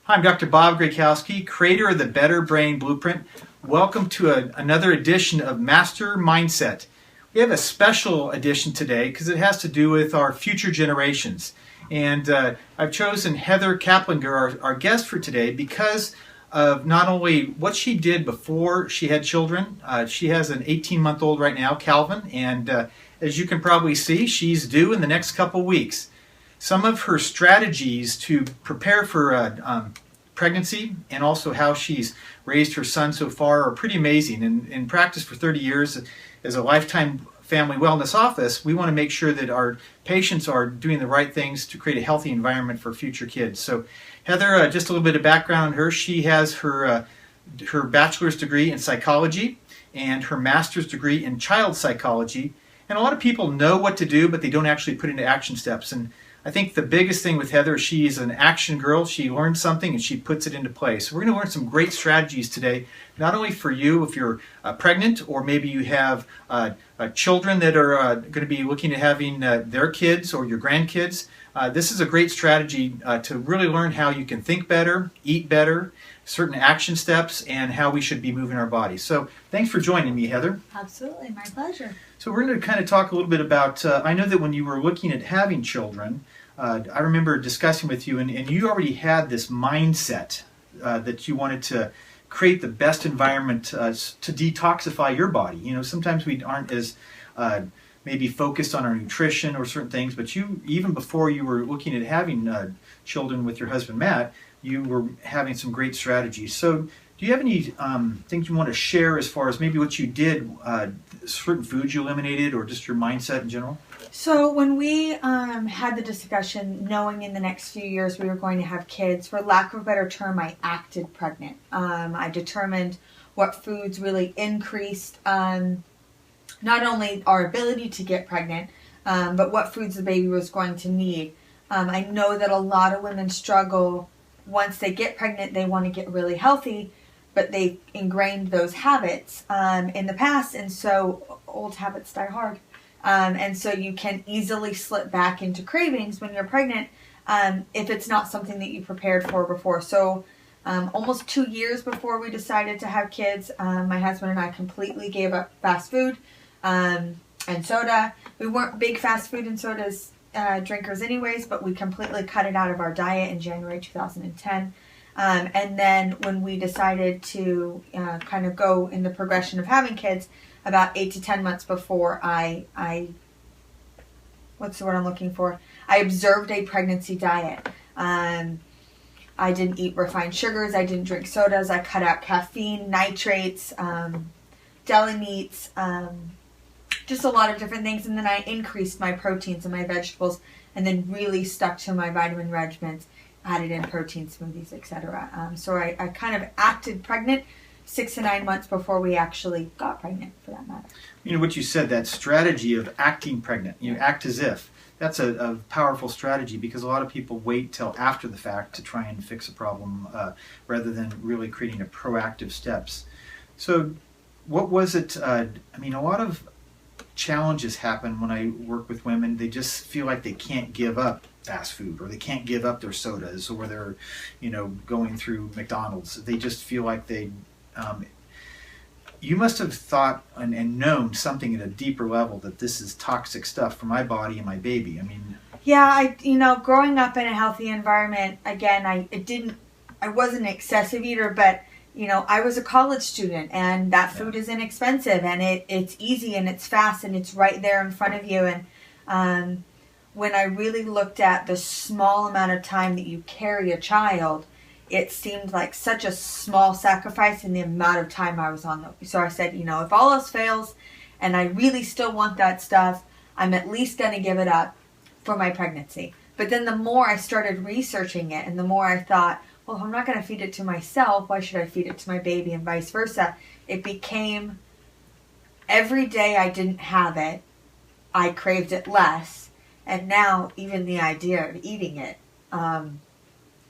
Hi, I'm Dr. Bob Grakowski, creator of the Better Brain Blueprint. Welcome to another edition of Master Mindset. We have a special edition today because it has to do with our future generations. And I've chosen Heather Caplinger, our guest for today, because of not only what she did before she had children. She has an 18-month-old right now, Calvin, and as you can probably see, she's due in the next couple weeks. Some of her strategies to prepare for pregnancy and also how she's raised her son so far are pretty amazing. And in practice for 30 years as a lifetime family wellness office, we want to make sure that our patients are doing the right things to create a healthy environment for future kids. So Heather, just a little bit of background on her. She has her bachelor's degree in psychology and her master's degree in child psychology. And a lot of people know what to do, but they don't actually put into action steps. And I think the biggest thing with Heather is she's an action girl. She learns something and she puts it into place. So we're going to learn some great strategies today, not only for you if you're pregnant or maybe you have children that are going to be looking at having their kids or your grandkids. This is a great strategy to really learn how you can think better, eat better, certain action steps, and how we should be moving our bodies. So thanks for joining me, Heather. Absolutely, my pleasure. So we're going to kind of talk a little bit about, I know that when you were looking at having children, I remember discussing with you, and you already had this mindset that you wanted to create the best environment to detoxify your body. You know, sometimes we aren't as maybe focused on our nutrition or certain things, but you, even before you were looking at having children with your husband Matt, you were having some great strategies. So do you have any things you want to share as far as maybe what you did, certain foods you eliminated, or just your mindset in general? So when we had the discussion, knowing in the next few years we were going to have kids, for lack of a better term, I acted pregnant. I determined what foods really increased not only our ability to get pregnant, but what foods the baby was going to need. I know that a lot of women struggle. Once they get pregnant, they want to get really healthy, but they ingrained those habits in the past, and so old habits die hard. And so you can easily slip back into cravings when you're pregnant if it's not something that you prepared for before. So almost 2 years before we decided to have kids, my husband and I completely gave up fast food and soda. We weren't big fast food and sodas drinkers anyways, but we completely cut it out of our diet in January 2010. And then when we decided to kind of go in the progression of having kids, about 8 to 10 months before I what's the word I'm looking for? I observed a pregnancy diet. I didn't eat refined sugars. I didn't drink sodas. I cut out caffeine, nitrates, deli meats, just a lot of different things. And then I increased my proteins and my vegetables, and then really stuck to my vitamin regimens, added in protein smoothies, etc. So I kind of acted pregnant 6 to 9 months before we actually got pregnant, for that matter. You know what you said, that strategy of acting pregnant, you act as if. That's a powerful strategy because a lot of people wait till after the fact to try and fix a problem rather than really creating a proactive steps. So what was it, a lot of challenges happen when I work with women. They just feel like they can't give up fast food, or they can't give up their sodas, or they're, going through McDonald's. They just feel like they, you must have thought and known something at a deeper level that this is toxic stuff for my body and my baby. Yeah, growing up in a healthy environment, again, I wasn't an excessive eater, but I was a college student, and that food is inexpensive, and it's easy, and it's fast, and it's right there in front of you. And when I really looked at the small amount of time that you carry a child, it seemed like such a small sacrifice in the amount of time I was on. So I said, if all else fails, and I really still want that stuff, I'm at least going to give it up for my pregnancy. But then the more I started researching it, and the more I thought, well, if I'm not going to feed it to myself, why should I feed it to my baby, and vice versa? It became every day I didn't have it, I craved it less. And now even the idea of eating it,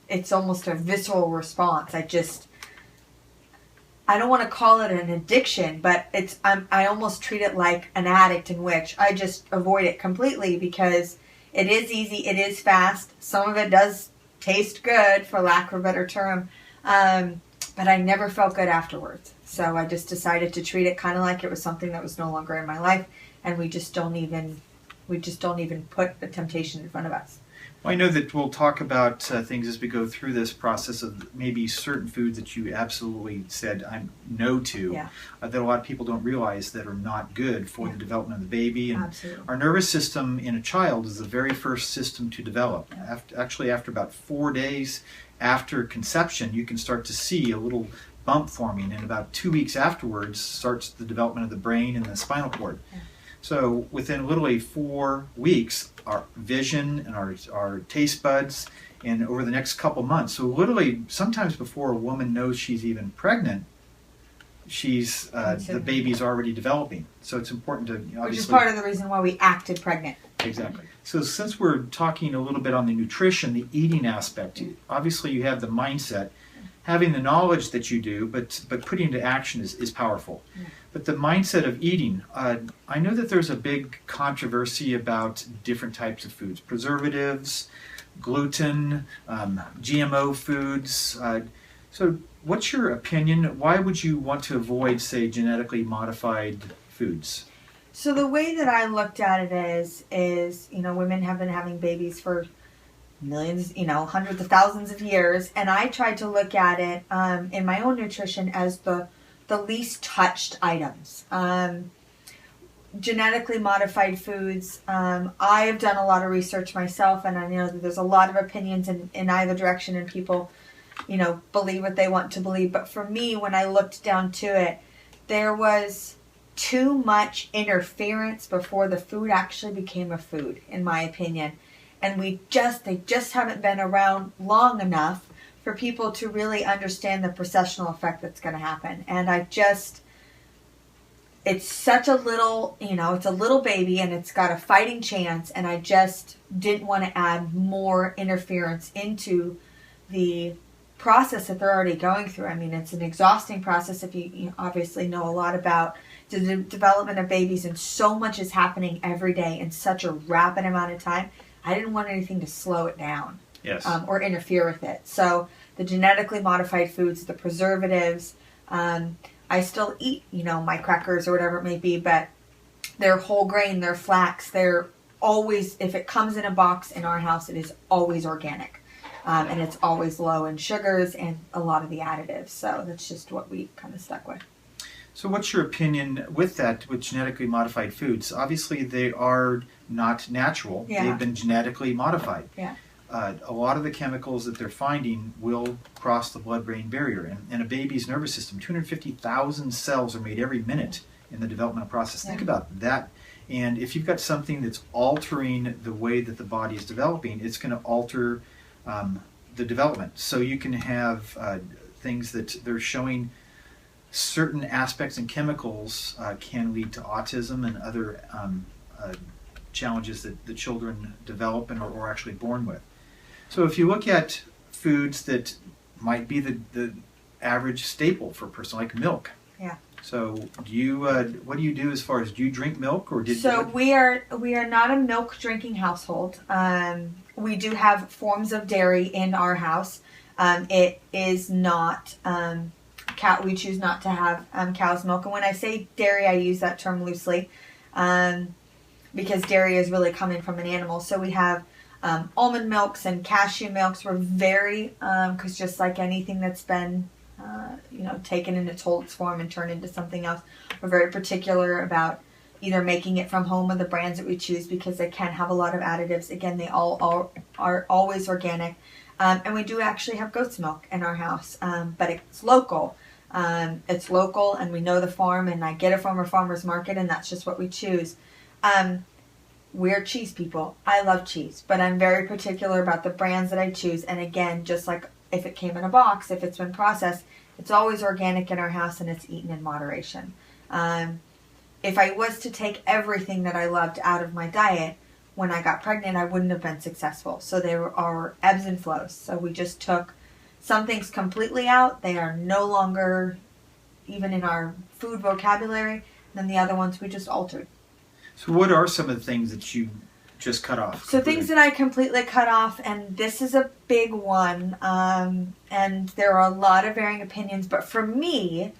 it's almost a visceral response. I don't want to call it an addiction, but I almost treat it like an addict, in which I just avoid it completely because it is easy, it is fast. Some of it does taste good, for lack of a better term. But I never felt good afterwards. So I just decided to treat it kind of like it was something that was no longer in my life, and we just don't even put the temptation in front of us. Well, I know that we'll talk about things as we go through this process of maybe certain foods that you absolutely said I'm no to, that a lot of people don't realize that are not good for the development of the baby. And Absolutely. Our nervous system in a child is the very first system to develop. After about 4 days after conception, you can start to see a little bump forming, and about 2 weeks afterwards starts the development of the brain and the spinal cord. So within literally 4 weeks, our vision and our taste buds, and over the next couple months, so literally sometimes before a woman knows she's even pregnant, the baby's already developing. So it's important to obviously... Which is part of the reason why we acted pregnant. Exactly. So since we're talking a little bit on the nutrition, the eating aspect, obviously you have the mindset, having the knowledge that you do, but putting into action is powerful. But the mindset of eating, I know that there's a big controversy about different types of foods, preservatives, gluten, GMO foods. So what's your opinion? Why would you want to avoid, say, genetically modified foods? So the way that I looked at it is women have been having babies for millions, hundreds of thousands of years, and I tried to look at it in my own nutrition as the least touched items. Genetically modified foods, I have done a lot of research myself, and I know that there's a lot of opinions in either direction, and people, believe what they want to believe. But for me, when I looked down to it, there was too much interference before the food actually became a food, in my opinion. And they just haven't been around long enough for people to really understand the processional effect that's going to happen. And it's such a little, it's a little baby and it's got a fighting chance. And I just didn't want to add more interference into the process that they're already going through. I mean, it's an exhausting process if you obviously know a lot about the development of babies, and so much is happening every day in such a rapid amount of time. I didn't want anything to slow it down or interfere with it. So the genetically modified foods, the preservatives, I still eat, my crackers or whatever it may be, but they're whole grain, they're flax, they're always, if it comes in a box in our house, it is always organic. And it's always low in sugars and a lot of the additives. So that's just what we kind of stuck with. So what's your opinion with that, with genetically modified foods? Obviously, they are not natural. Yeah. They've been genetically modified. Yeah. A lot of the chemicals that they're finding will cross the blood-brain barrier. And a baby's nervous system, 250,000 cells are made every minute in the developmental process. Yeah. Think about that. And if you've got something that's altering the way that the body is developing, it's going to alter the development. So you can have things that they're showing certain aspects and chemicals can lead to autism and other challenges that the children develop and are actually born with. So if you look at foods that might be the average staple for a person, like milk. Yeah. So do you what do you do as far as, do you drink milk, or did So we are not a milk drinking household. We do have forms of dairy in our house. It is not cow. We choose not to have cow's milk. And when I say dairy, I use that term loosely because dairy is really coming from an animal. So we have almond milks and cashew milks. We're very, because just like anything that's been taken in its whole form and turned into something else, we're very particular about either making it from home or the brands that we choose, because they can have a lot of additives. Again, they all are always organic. And we do actually have goat's milk in our house, but it's local. It's local, and we know the farm, and I get it from a farmer's market, and that's just what we choose. We're cheese people. I love cheese, but I'm very particular about the brands that I choose. And again, just like if it came in a box, if it's been processed, it's always organic in our house, and it's eaten in moderation. If I was to take everything that I loved out of my diet when I got pregnant, I wouldn't have been successful. So there are ebbs and flows. So we just took some things completely out. They are no longer even in our food vocabulary. And then the other ones we just altered. So what are some of the things that you just cut off. So things that I completely cut off, and this is a big one, and there are a lot of varying opinions, but for me,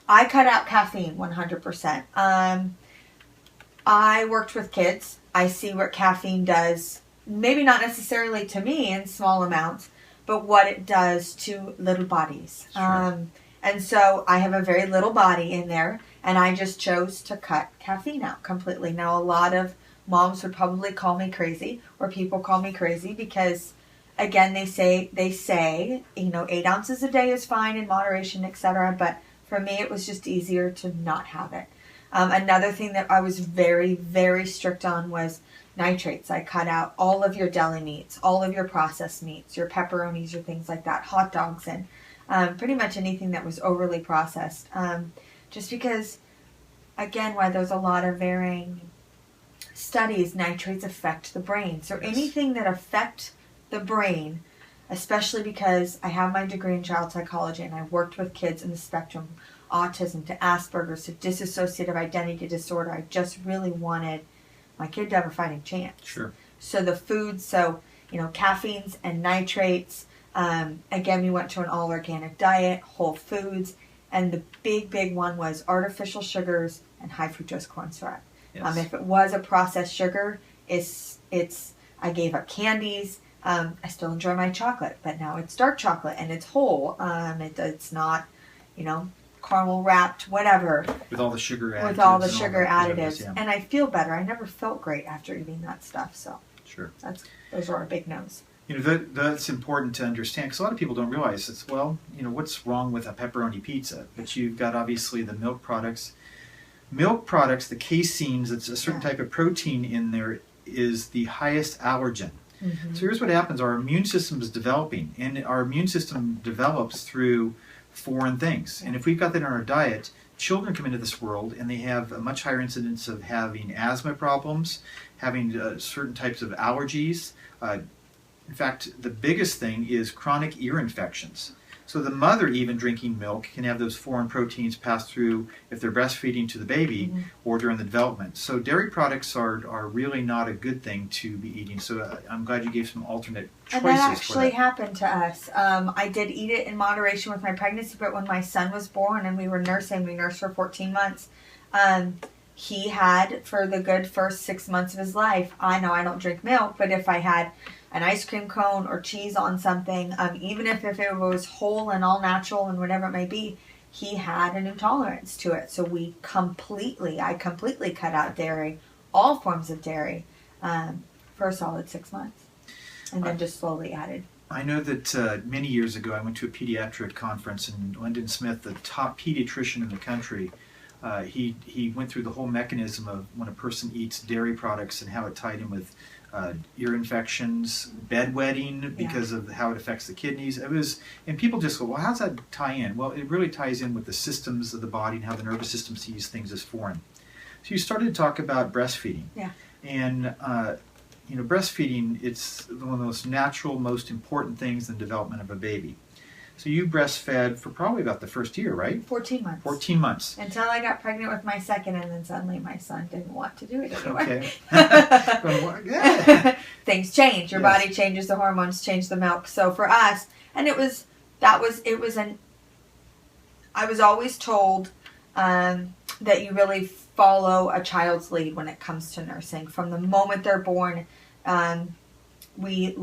I cut out caffeine 100%. I worked with kids. I see what caffeine does, maybe not necessarily to me in small amounts, but what it does to little bodies. Sure. And so I have a very little body in there, and I just chose to cut caffeine out completely. Now, a lot of moms would probably call me crazy, or people call me crazy, because again, they say, 8 ounces a day is fine in moderation, etc. But for me, it was just easier to not have it. Another thing that I was very, very strict on was nitrates. I cut out all of your deli meats, all of your processed meats, your pepperonis, your things like that, hot dogs, and pretty much anything that was overly processed. Just because, again, while there's a lot of varying studies, nitrates affect the brain. So anything that affects the brain, especially because I have my degree in child psychology and I worked with kids in the spectrum, autism to Asperger's to dissociative identity disorder. I just really wanted my kid to have a fighting chance. Sure. So the foods, caffeines and nitrates. Again, we went to an all organic diet, whole foods, and the big one was artificial sugars and high fructose corn syrup. Yes. If it was a processed sugar, I gave up candies. I still enjoy my chocolate, but now it's dark chocolate and it's whole. It's not, caramel wrapped, whatever. With all the sugar additives. With all the sugar additives. Yeah. And I feel better. I never felt great after eating that stuff. So Sure. Those are our big no's. That's important to understand, because a lot of people don't realize it's, what's wrong with a pepperoni pizza? But you've got obviously the milk products. Milk products, the caseins, it's a certain type of protein in there, is the highest allergen. Mm-hmm. So here's what happens. Our immune system is developing, and our immune system develops through foreign things. And if we've got that in our diet, children come into this world and they have a much higher incidence of having asthma problems, having certain types of allergies. In fact, the biggest thing is chronic ear infections. So the mother, even drinking milk, can have those foreign proteins pass through if they're breastfeeding to the baby or during the development. So dairy products are really not a good thing to be eating. So I'm glad you gave some alternate choices. And that actually happened to us. I did eat it in moderation with my pregnancy, but when my son was born and we nursed for 14 months, he had, for the good first 6 months of his life, I know I don't drink milk, but if I had an ice cream cone or cheese on something, even if it was whole and all natural and whatever it may be, he had an intolerance to it. So I completely cut out dairy, all forms of dairy, for a solid 6 months, and then just slowly added. I know that many years ago I went to a pediatric conference, and Lyndon Smith, the top pediatrician in the country, he went through the whole mechanism of when a person eats dairy products and how it tied in with ear infections, bedwetting because of how it affects the kidneys. And people just go, well, how's that tie in? Well, it really ties in with the systems of the body and how the nervous system sees things as foreign. So you started to talk about breastfeeding. Yeah. And, breastfeeding, it's one of the most natural, most important things in the development of a baby. So you breastfed for probably about the first year, right? 14 months. 14 months. Until I got pregnant with my second, and then suddenly my son didn't want to do it anymore. Okay. Things change. Your body changes, the hormones change, the milk. So for us, and I was always told that you really follow a child's lead when it comes to nursing. From the moment they're born, we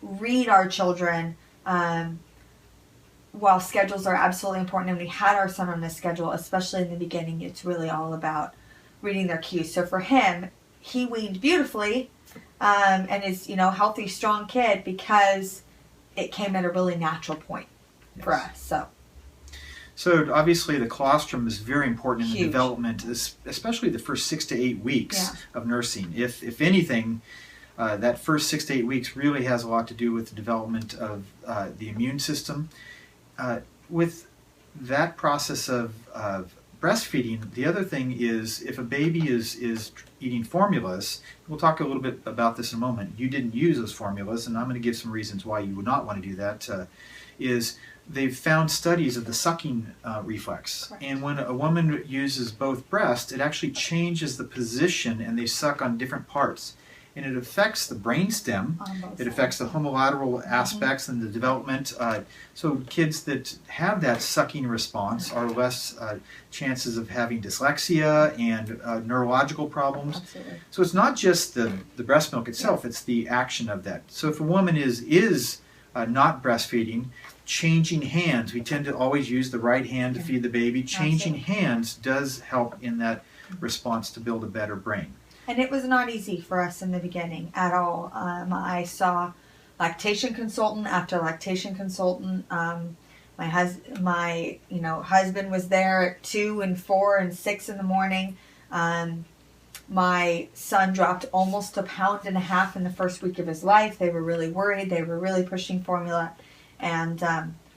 read our children. While schedules are absolutely important, and we had our son on a schedule, especially in the beginning, it's really all about reading their cues. So for him, he weaned beautifully, and is, healthy, strong kid because it came at a really natural point for us. So obviously the colostrum is very important in the Huge. Development, especially the first 6 to 8 weeks of nursing. If anything, that first 6 to 8 weeks really has a lot to do with the development of the immune system. With that process of breastfeeding, the other thing is if a baby is eating formulas, we'll talk a little bit about this in a moment. You didn't use those formulas, and I'm going to give some reasons why you would not want to do that. is they've found studies of the sucking reflex. Correct. And when a woman uses both breasts, it actually changes the position and they suck on different parts. And it affects the brainstem. It affects the homolateral aspects and the development. So kids that have that sucking response are less chances of having dyslexia and neurological problems. Absolutely. So it's not just the breast milk itself, it's the action of that. So if a woman is not breastfeeding, changing hands, we tend to always use the right hand to feed the baby. Changing hands does help in that response to build a better brain. And it was not easy for us in the beginning at all. I saw lactation consultant after lactation consultant. My husband was there at 2 and 4 and 6 in the morning. My son dropped almost 1.5 pounds in the first week of his life. They were really worried. They were really pushing formula. And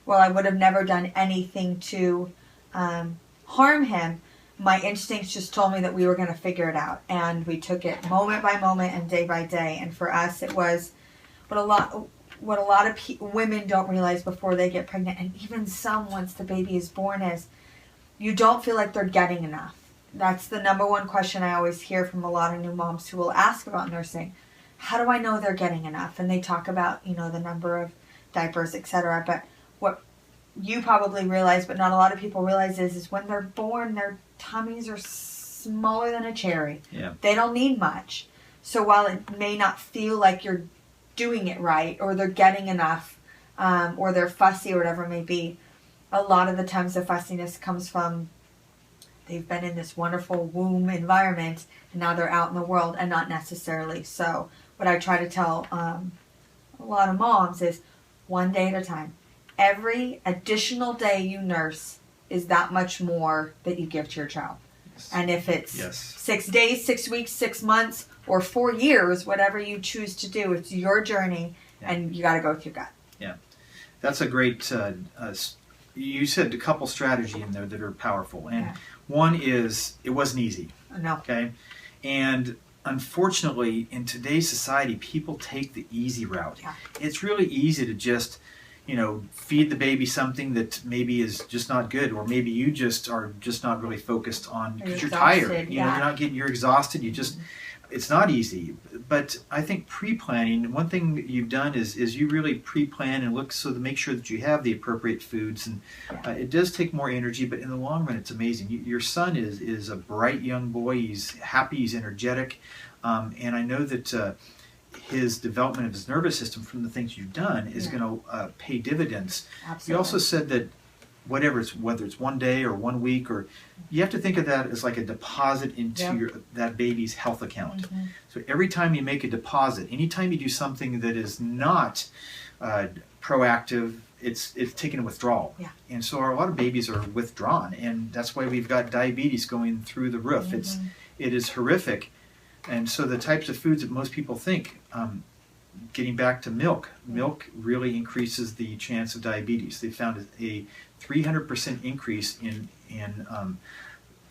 while I would have never done anything to harm him, my instincts just told me that we were going to figure it out. And we took it moment by moment and day by day. And for us, it was what a lot of women don't realize before they get pregnant, and even some once the baby is born, is you don't feel like they're getting enough. That's the number one question I always hear from a lot of new moms who will ask about nursing. How do I know they're getting enough? And they talk about, the number of diapers, etc. But what you probably realize, but not a lot of people realize, is when they're born, their tummies are smaller than a cherry. Yeah. They don't need much. So while it may not feel like you're doing it right, or they're getting enough, or they're fussy or whatever it may be, a lot of the times the fussiness comes from they've been in this wonderful womb environment and now they're out in the world, and not necessarily. So what I try to tell a lot of moms is one day at a time. Every additional day you nurse is that much more that you give to your child. Yes. And if it's 6 days, 6 weeks, 6 months, or 4 years, whatever you choose to do, it's your journey, and you got to go with your gut. Yeah, that's a great. You said a couple strategy in there that are powerful, and one is it wasn't easy. No. Okay, and unfortunately, in today's society, people take the easy route. Yeah. It's really easy to just, feed the baby something that maybe is just not good, or maybe you just are just not really focused on because you're tired. You're exhausted. It's not easy. But I think pre-planning, one thing you've done is you really pre-plan and look to make sure that you have the appropriate foods, and it does take more energy, but in the long run, it's amazing. Your son is a bright young boy. He's happy. He's energetic, and I know that his development of his nervous system from the things you've done is going to pay dividends. Absolutely. You also said that whether it's 1 day or 1 week, or you have to think of that as like a deposit into that baby's health account. Mm-hmm. So every time you make a deposit, anytime you do something that is not proactive, it's taking a withdrawal. Yeah. And so a lot of babies are withdrawn, and that's why we've got diabetes going through the roof. Mm-hmm. It is horrific. And so the types of foods that most people think, getting back to milk really increases the chance of diabetes. They found a 300% increase in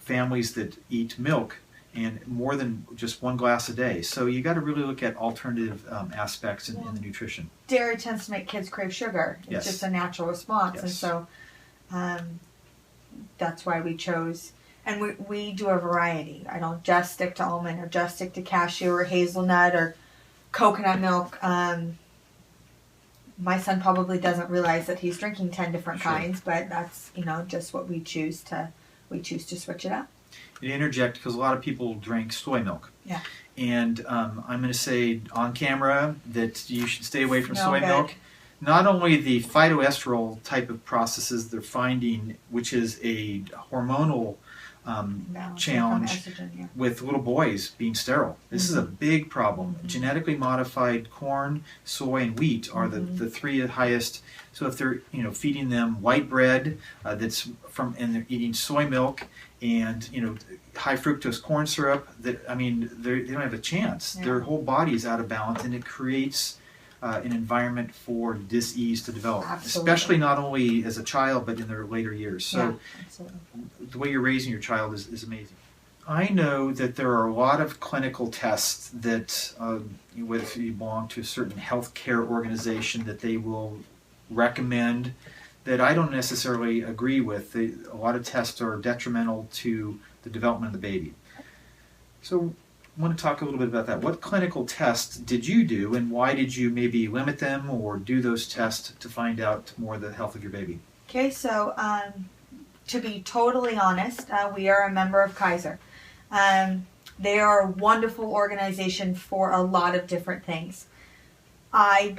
families that eat milk, and more than just 1 glass a day. So you got to really look at alternative aspects in the nutrition. Dairy tends to make kids crave sugar. It's just a natural response. Yes. And so that's why we chose. And we do a variety. I don't just stick to almond or just stick to cashew or hazelnut or coconut milk. My son probably doesn't realize that he's drinking 10 different kinds, but that's just what we choose to switch it up. And interject, because a lot of people drink soy milk. Yeah. And I'm going to say on camera that you should stay away from soy milk. Not only the phytoestrol type of processes they're finding, which is a hormonal challenge with little boys being sterile. This is a big problem. Mm-hmm. Genetically modified corn, soy, and wheat are the 3 highest. So if they're feeding them white bread and they're eating soy milk and high fructose corn syrup, they don't have a chance. Yeah. Their whole body is out of balance, and it creates an environment for dis-ease to develop. Absolutely. Especially not only as a child, but in their later years. So the way you're raising your child is amazing. I know that there are a lot of clinical tests that, whether you belong to a certain healthcare organization, that they will recommend that I don't necessarily agree with. A lot of tests are detrimental to the development of the baby. So I want to talk a little bit about that. What clinical tests did you do, and why did you maybe limit them or do those tests to find out more of the health of your baby? Okay, so to be totally honest, we are a member of Kaiser. They are a wonderful organization for a lot of different things. I,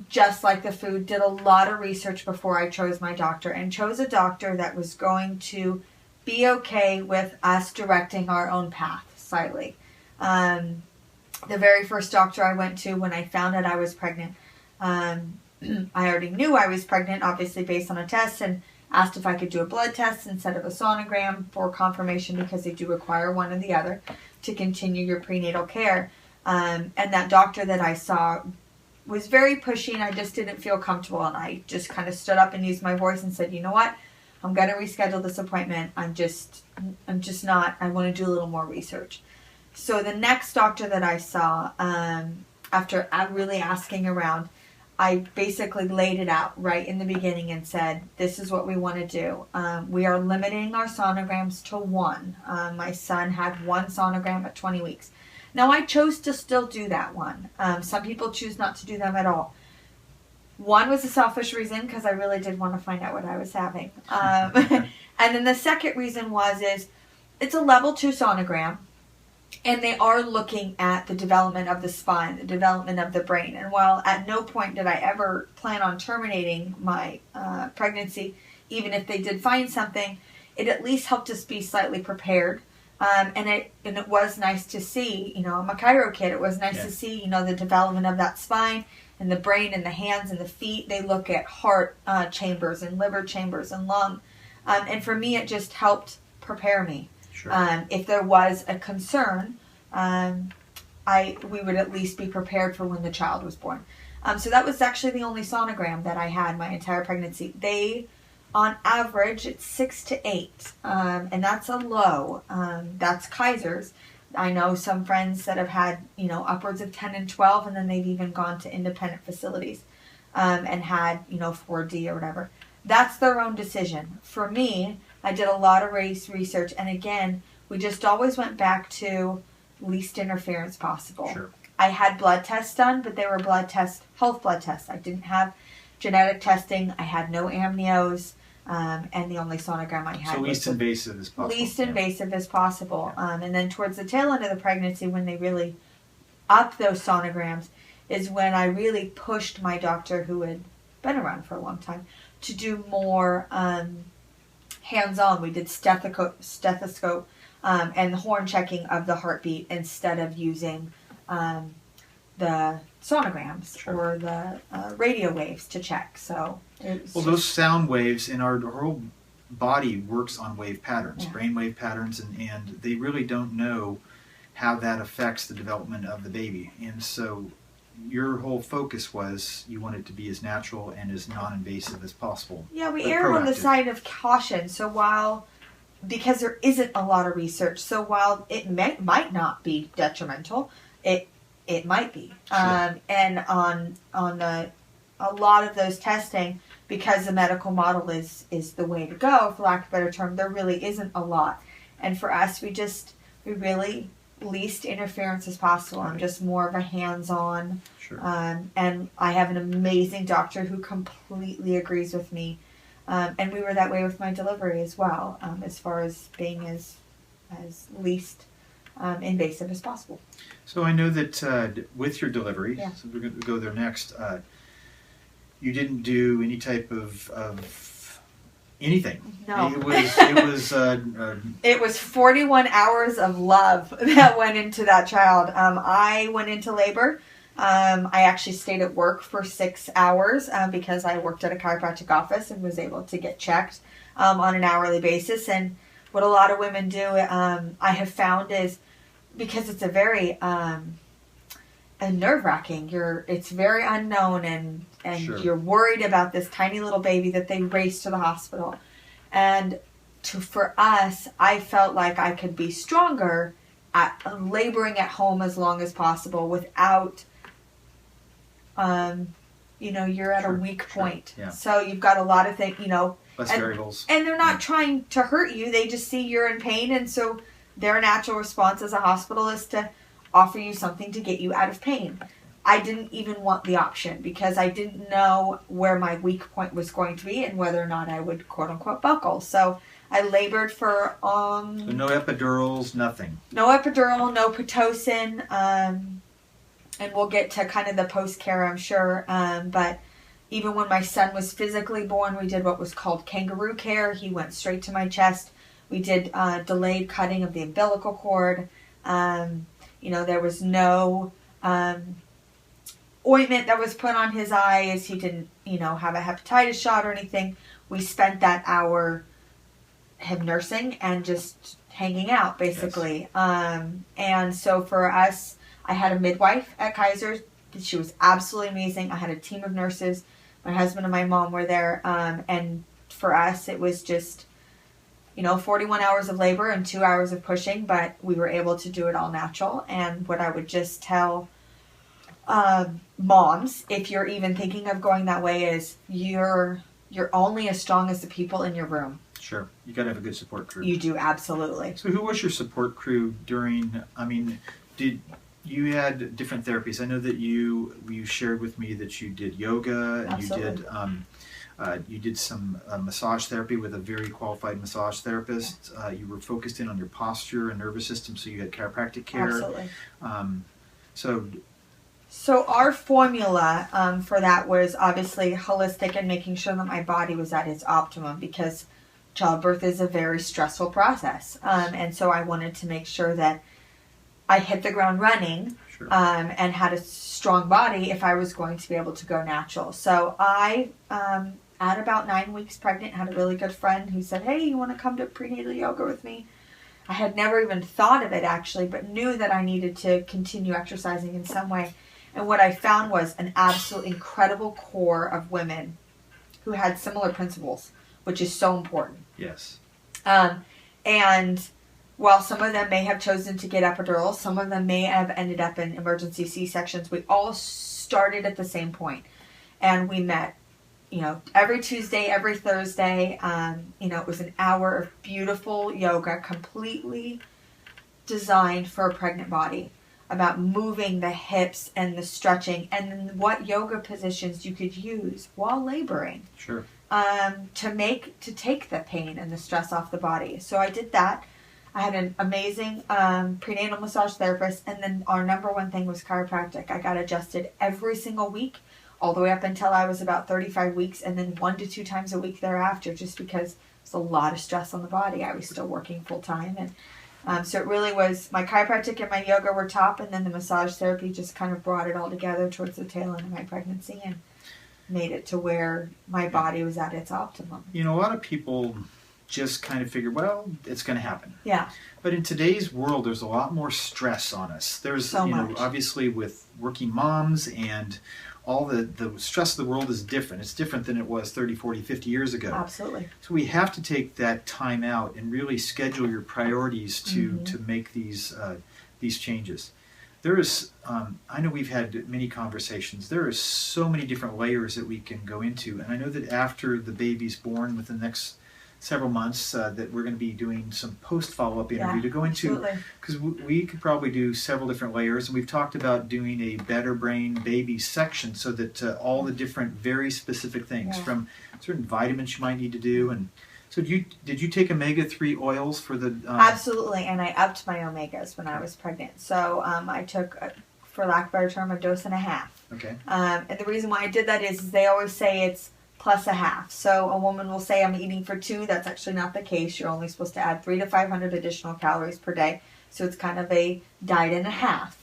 just like the food, did a lot of research before I chose my doctor, and chose a doctor that was going to be okay with us directing our own path slightly. The very first doctor I went to when I found out I was pregnant, I already knew I was pregnant, obviously based on a test, and asked if I could do a blood test instead of a sonogram for confirmation, because they do require one or the other to continue your prenatal care. And that doctor that I saw was very pushy, and I just didn't feel comfortable, and I just kind of stood up and used my voice and said, you know what, I'm going to reschedule this appointment. I'm just not, I want to do a little more research. So the next doctor that I saw, after really asking around, I basically laid it out right in the beginning and said, this is what we want to do. We are limiting our sonograms to one. My son had one sonogram at 20 weeks. Now, I chose to still do that one. Some people choose not to do them at all. One was a selfish reason, because I really did want to find out what I was having. And then the second reason is it's a level 2 sonogram. And they are looking at the development of the spine, the development of the brain. And while at no point did I ever plan on terminating my pregnancy, even if they did find something, it at least helped us be slightly prepared. And it was nice to see, I'm a chiro kid. It was nice to see, the development of that spine and the brain and the hands and the feet. They look at heart chambers and liver chambers and lung. And for me, it just helped prepare me. Sure. If there was a concern, we would at least be prepared for when the child was born. So that was actually the only sonogram that I had my entire pregnancy. They, on average, it's 6 to 8, and that's a low. That's Kaiser's. I know some friends that have had, upwards of 10 and 12, and then they've even gone to independent facilities and had, 4D or whatever. That's their own decision. For me, I did a lot of research, and again, we just always went back to least interference possible. Sure. I had blood tests done, but they were health blood tests. I didn't have genetic testing. I had no amnios, and the only sonogram I had was least invasive as possible. Least invasive as possible. And then towards the tail end of the pregnancy, when they really upped those sonograms, is when I really pushed my doctor, who had been around for a long time, to do more hands-on. We did stethoscope and horn checking of the heartbeat instead of using the sonograms or the radio waves to check. So those sound waves in our whole body works on wave patterns, brain wave patterns, and they really don't know how that affects the development of the baby. And so your whole focus was you want it to be as natural and as non-invasive as possible. Yeah, we err on the side of caution. So because there isn't a lot of research, so while it might not be detrimental, it might be. Sure. And on a lot of those testing, because the medical model is the way to go, for lack of a better term, there really isn't a lot. And for us, we really least interference as possible. I'm just more of a hands-on. Sure. And I have an amazing doctor who completely agrees with me. And we were that way with my delivery as well, as far as being as least invasive as possible. So I know that with your delivery, so we're going to go there next, you didn't do any type of anything. No. It was 41 hours of love that went into that child. I went into labor. I actually stayed at work for 6 hours because I worked at a chiropractic office and was able to get checked on an hourly basis. And what a lot of women do, I have found, is because it's a very nerve-wracking. It's very unknown, and Sure. You're worried about this tiny little baby that they race to the hospital. And for us, I felt like I could be stronger at laboring at home as long as possible without you're at a Sure, weak sure, point. yeah. So you've got a lot of things, Less variables. And they're not trying to hurt you. They just see you're in pain. And so their natural response as a hospital is to offer you something to get you out of pain. I didn't even want the option because I didn't know where my weak point was going to be and whether or not I would quote unquote buckle. So I labored for So no epidurals, nothing. no epidural, no Pitocin, and we'll get to kind of the post-care, I'm sure. But even when my son was physically born, we did what was called Kangaroo Care. He went straight to my chest. We did delayed cutting of the umbilical cord. There was no ointment that was put on his eyes. He didn't, have a hepatitis shot or anything. We spent that hour him nursing and just hanging out, basically. Yes. And so for us, I had a midwife at Kaiser. She was absolutely amazing. I had a team of nurses. My husband and my mom were there. And for us, it was just, 41 hours of labor and 2 hours of pushing, but we were able to do it all natural. And what I would just tell moms, if you're even thinking of going that way, is you're only as strong as the people in your room. Sure. You got to have a good support crew. You do, absolutely. So who was your support crew did you had different therapies? I know that you shared with me that you did yoga and Absolutely. you did some massage therapy with a very qualified massage therapist. You were focused in on your posture and nervous system, so you had chiropractic care. Absolutely. So our formula for that was obviously holistic and making sure that my body was at its optimum because childbirth is a very stressful process. And so I wanted to make sure that I hit the ground running. Sure. And had a strong body if I was going to be able to go natural. So I, at about 9 weeks pregnant, had a really good friend who said, hey, you want to come to prenatal yoga with me? I had never even thought of it actually, but knew that I needed to continue exercising in some way. And what I found was an absolute incredible core of women who had similar principles, which is so important. yes. And while some of them may have chosen to get epidurals, some of them may have ended up in emergency C-sections, we all started at the same point. And we met, every Tuesday, every Thursday. It was an hour of beautiful yoga, completely designed for a pregnant body, about moving the hips and the stretching and then what yoga positions you could use while laboring. Sure. To take the pain and the stress off the body. So I did that. I had an amazing prenatal massage therapist, and then our number one thing was chiropractic. I got adjusted every single week, all the way up until I was about 35 weeks, and then 1 to 2 times a week thereafter, just because it was a lot of stress on the body. I was still working full time, and so it really was my chiropractic and my yoga were top, and then the massage therapy just kind of brought it all together towards the tail end of my pregnancy and made it to where my body was at its optimum. A lot of people just kind of figure, well, it's going to happen. Yeah. But in today's world, there's a lot more stress on us. There's, so much. Obviously with working moms and all the stress of the world is different. It's different than it was 30, 40, 50 years ago. Absolutely. So we have to take that time out and really schedule your priorities to make these changes. There is, I know we've had many conversations. There are so many different layers that we can go into. And I know that after the baby's born, within the next several months, that we're going to be doing some post follow-up interview to go into, because we could probably do several different layers. And we've talked about doing a Better Brain baby section so that all the different very specific things from certain vitamins you might need to do. And so did you take omega-3 oils for the... Absolutely, and I upped my omegas when I was pregnant. So I took, for lack of a better term, a dose and a half. Okay. And the reason why I did that is they always say it's plus a half. So a woman will say, I'm eating for 2. That's actually not the case. You're only supposed to add 300 to 500 additional calories per day. So it's kind of a diet and a half.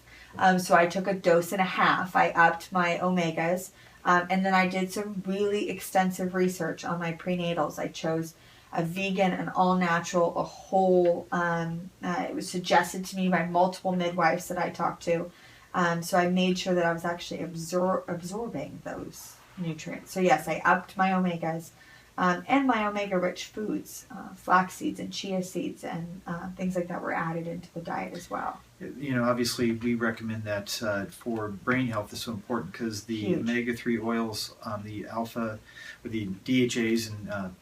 So I took a dose and a half. I upped my omegas. And then I did some really extensive research on my prenatals. I chose a vegan, an all-natural, a whole. It was suggested to me by multiple midwives that I talked to. So I made sure that I was actually absorbing those nutrients. So yes, I upped my omegas. and my omega-rich foods, flax seeds and chia seeds and things like that were added into the diet as well. Obviously we recommend that for brain health is so important because the Huge. omega-3 oils, the alpha, or the DHAs, and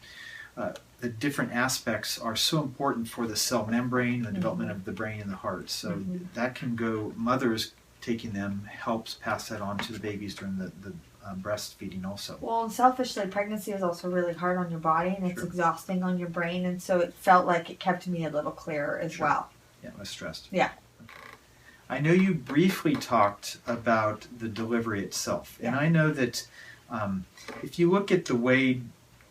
the different aspects are so important for the cell membrane, the development of the brain and the heart. So that can go, mothers taking them helps pass that on to the babies during the breastfeeding also. Well, and selfishly, pregnancy is also really hard on your body, and it's Sure. exhausting on your brain, and so it felt like it kept me a little clearer as Sure. well. Yeah, less stressed. Yeah. I know you briefly talked about the delivery itself, and I know that if you look at the way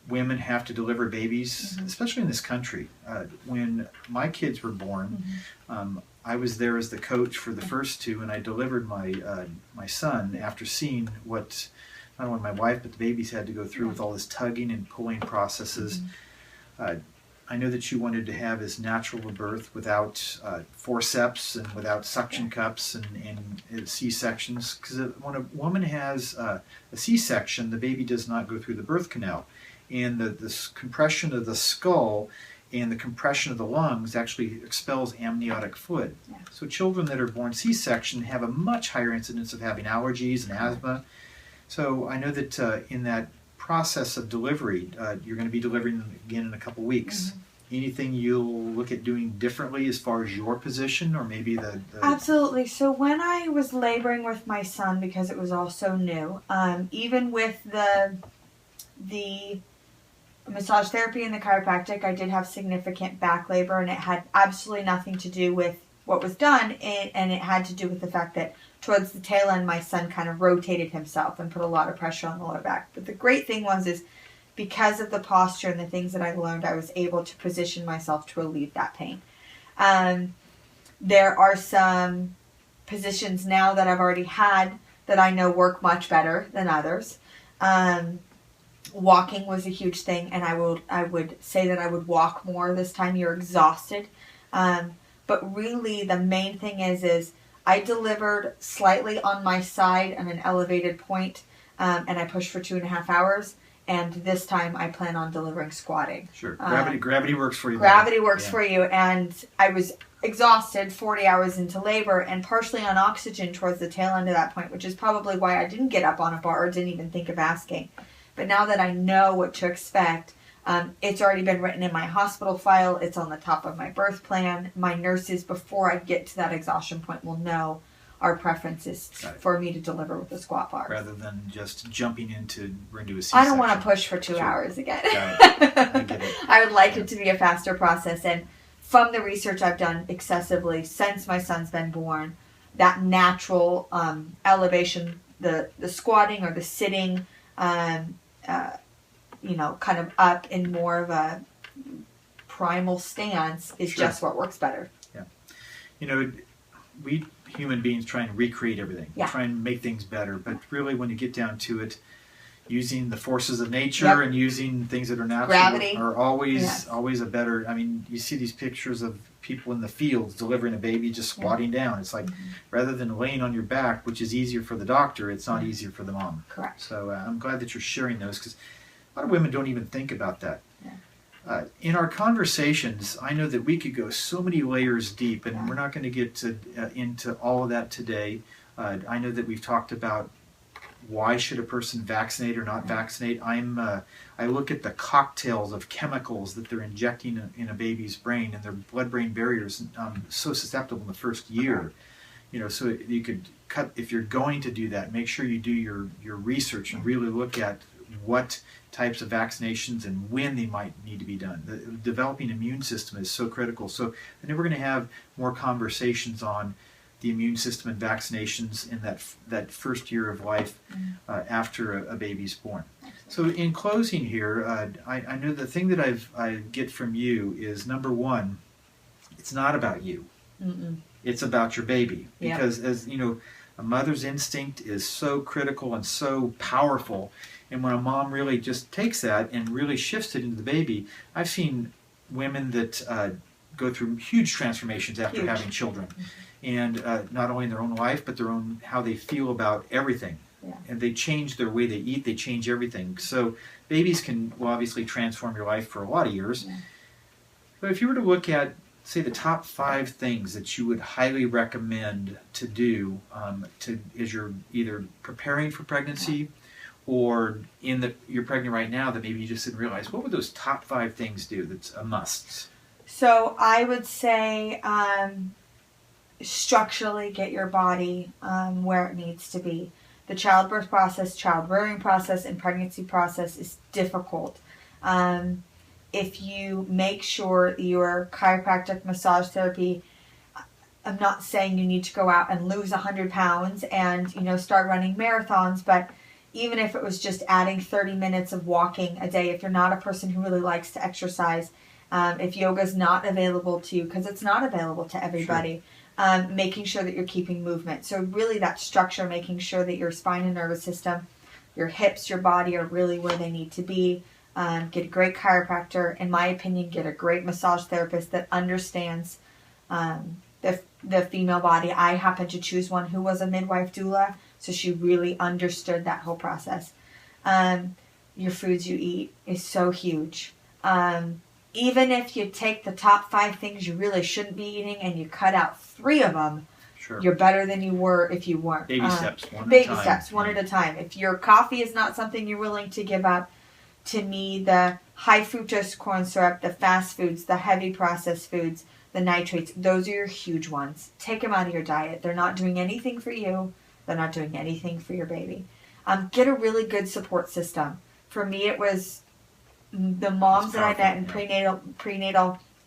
women have to deliver babies, especially in this country, when my kids were born, I was there as the coach for the first two, and I delivered my son after seeing what not only my wife but the babies had to go through with all this tugging and pulling processes. I know that you wanted to have as natural a birth without forceps and without suction cups and C-sections, because when a woman has a C-section, the baby does not go through the birth canal, and the compression of the skull and the compression of the lungs actually expels amniotic fluid. Yeah. So children that are born C-section have a much higher incidence of having allergies and asthma. So I know that in that process of delivery, you're going to be delivering again in a couple weeks. Anything you'll look at doing differently as far as your position, or maybe the Absolutely. So when I was laboring with my son, because it was all so new, even with the massage therapy and the chiropractic, I did have significant back labor, and it had absolutely nothing to do with what was done, and it had to do with the fact that towards the tail end, my son kind of rotated himself and put a lot of pressure on the lower back. But the great thing is because of the posture and the things that I learned, I was able to position myself to relieve that pain. There are some positions now that I've already had that I know work much better than others. Walking was a huge thing, and I would say that I would walk more this time. You're exhausted. But really the main thing is I delivered slightly on my side on an elevated point, and I pushed for 2.5 hours. And this time I plan on delivering squatting. Sure. Gravity works for you. Gravity works for you. And I was exhausted 40 hours into labor and partially on oxygen towards the tail end of that point, which is probably why I didn't get up on a bar or didn't even think of asking. But now that I know what to expect, it's already been written in my hospital file. It's on the top of my birth plan. My nurses, before I get to that exhaustion point, will know our preference is for me to deliver with the squat bar. Rather than just jumping into a C-section. I don't want to push for 2 hours again. I get it. I would like it to be a faster process. And from the research I've done excessively since my son's been born, that natural elevation, the squatting or the sitting, kind of up in more of a primal stance is just what works better. Yeah. We human beings try and recreate everything, try and make things better, but really when you get down to it, using the forces of nature and using things that are natural Gravity. are always a better. I mean, you see these pictures of people in the fields delivering a baby just squatting down. It's like rather than laying on your back, which is easier for the doctor, it's not easier for the mom. Correct. So I'm glad that you're sharing those, because a lot of women don't even think about that. In our conversations, I know that we could go so many layers deep, and we're not going to get into all of that today. I know that we've talked about why should a person vaccinate or not vaccinate. I look at the cocktails of chemicals that they're injecting in a baby's brain, and their blood-brain barriers so susceptible in the first year. So you could cut, if you're going to do that, make sure you do your research and really look at what types of vaccinations and when they might need to be done. The developing immune system is so critical. So I know we're going to have more conversations on the immune system and vaccinations in that first year of life after a baby's born. So in closing here, I know the thing that I get from you is, number one, it's not about you. It's about your baby. Because as you know, a mother's instinct is so critical and so powerful. And when a mom really just takes that and really shifts it into the baby, I've seen women that go through huge transformations after having children. And not only in their own life, but their own, how they feel about everything. Yeah. And they change their way they eat. They change everything. So babies can, well, obviously transform your life for a lot of years. Yeah. But if you were to look at, say, the top 5 things that you would highly recommend to do as you're either preparing for pregnancy or you're pregnant right now that maybe you just didn't realize, what would those top 5 things do that's a must? So I would say structurally get your body where it needs to be. The childbirth process, child rearing process, and pregnancy process is difficult. If you make sure your chiropractic massage therapy, I'm not saying you need to go out and lose 100 pounds and, start running marathons, but even if it was just adding 30 minutes of walking a day, if you're not a person who really likes to exercise, if yoga is not available to you, because it's not available to everybody, sure. Making sure that you're keeping movement. So really that structure, making sure that your spine and nervous system, your hips, your body are really where they need to be. Get a great chiropractor. In my opinion, get a great massage therapist that understands the female body. I happen to choose one who was a midwife doula, so she really understood that whole process. Your foods you eat is so huge. Even if you take the top 5 things you really shouldn't be eating and you cut out 3 of them, sure. You're better than you were if you weren't. Baby steps, one at a time. Baby steps, one at a time. If your coffee is not something you're willing to give up, to me, the high fructose corn syrup, the fast foods, the heavy processed foods, the nitrates, those are your huge ones. Take them out of your diet. They're not doing anything for you. They're not doing anything for your baby. Get a really good support system. For me, it was the moms that I met in prenatal,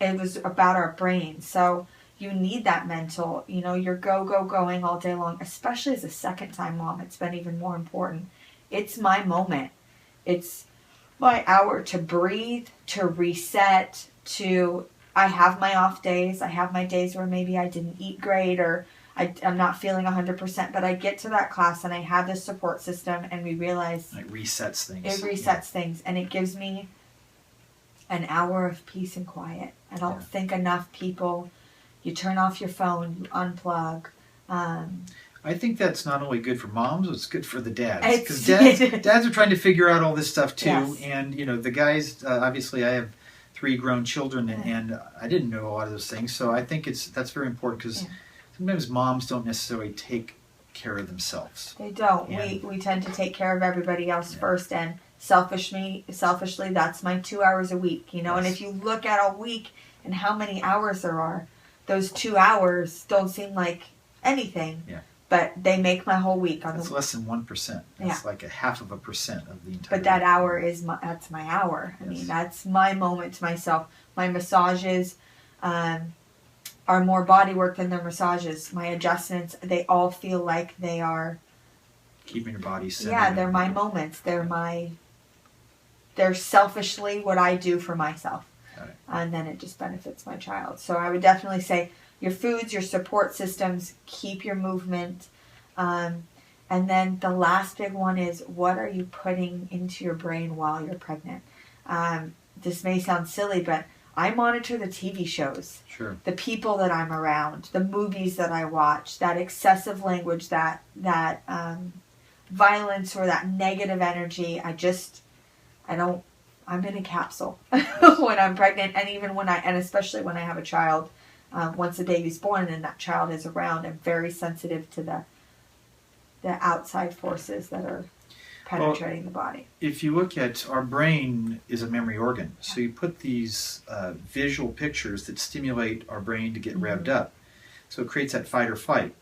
it was about our brain. So you need that mental, you're going all day long, especially as a second-time mom. It's been even more important. It's my moment. It's my hour to breathe, to reset, I have my off days. I have my days where maybe I didn't eat great or I'm not feeling 100%, but I get to that class and I have this support system and we realize it resets things. It resets things and it gives me an hour of peace and quiet. I don't think enough people, you turn off your phone, you unplug. I think that's not only good for moms, it's good for the dads. Because dads are trying to figure out all this stuff too. Yes. And, the guys, obviously I have 3 grown children and I didn't know a lot of those things. So I think that's very important because sometimes moms don't necessarily take care of themselves. They don't. We tend to take care of everybody else first, and selfishly, that's my 2 hours a week. Yes. And if you look at a week and how many hours there are, those 2 hours don't seem like anything. Yeah. But they make my whole week. That's less than 1%. That's like a 0.5% of the entire. But that hour that's my hour. I mean, that's my moment to myself. My massages are more body work than their massages. My adjustments, they all feel like they are keeping your body centered. Yeah, they're my moments. They're selfishly what I do for myself. And then it just benefits my child. So I would definitely say your foods, your support systems, keep your movement. And then the last big one is, what are you putting into your brain while you're pregnant? This may sound silly, but I monitor the TV shows, the people that I'm around, the movies that I watch, that excessive language, that violence or that negative energy. I'm in a capsule when I'm pregnant, and even and especially when I have a child. Once the baby's born and that child is around, I'm very sensitive to the outside forces that are penetrating the body. If you look at our brain is a memory organ, so you put these visual pictures that stimulate our brain to get revved up. So it creates that fight or flight.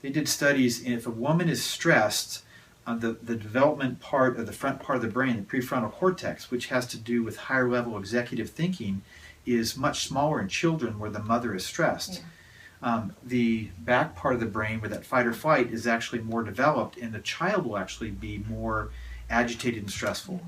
They did studies, and if a woman is stressed, the development part of the front part of the brain, the prefrontal cortex, which has to do with higher level executive thinking, is much smaller in children where the mother is stressed. The back part of the brain where that fight or flight is actually more developed, and the child will actually be more agitated and stressful.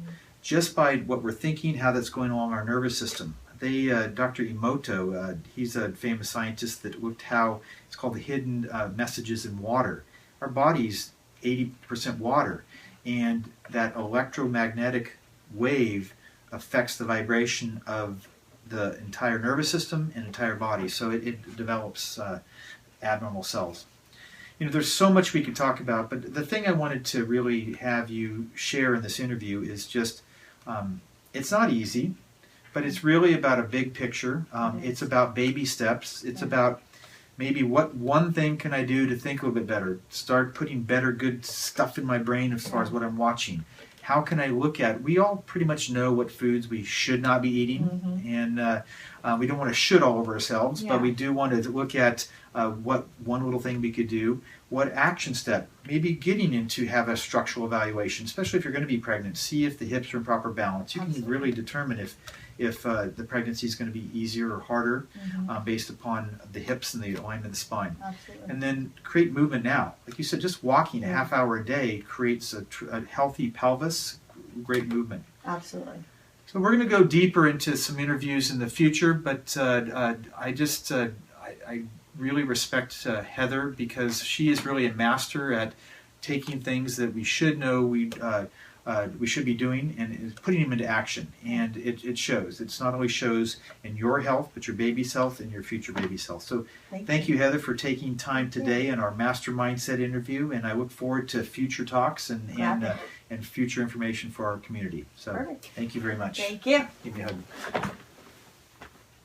Just by what we're thinking, how that's going along our nervous system. Dr. Emoto, he's a famous scientist that looked how, it's called the hidden messages in water. Our body's 80% water, and that electromagnetic wave affects the vibration of the entire nervous system and entire body, so it develops abnormal cells. there's so much we could talk about, but the thing I wanted to really have you share in this interview is just, it's not easy, but it's really about a big picture. It's about baby steps. It's about maybe what one thing can I do to think a little bit better, start putting better, good stuff in my brain as far as what I'm watching. How can I look at, we all pretty much know what foods we should not be eating, and we don't want to should all over ourselves, but we do want to look at what one little thing we could do, what action step, maybe getting into have a structural evaluation, especially if you're going to be pregnant, see if the hips are in proper balance. You can really determine if the pregnancy is going to be easier or harder based upon the hips and the alignment of the spine. Absolutely. And then create movement now. Like you said, just walking a half hour a day creates a healthy pelvis, great movement. Absolutely. So we're going to go deeper into some interviews in the future, but I really respect Heather because she is really a master at taking things that we should know we should be doing and putting them into action. And it shows. It's not only shows in your health, but your baby's health and your future baby's health. So thank you, Heather, for taking time today in our Master Mindset interview. And I look forward to future talks and future information for our community. So thank you very much. Thank you. Give me a hug.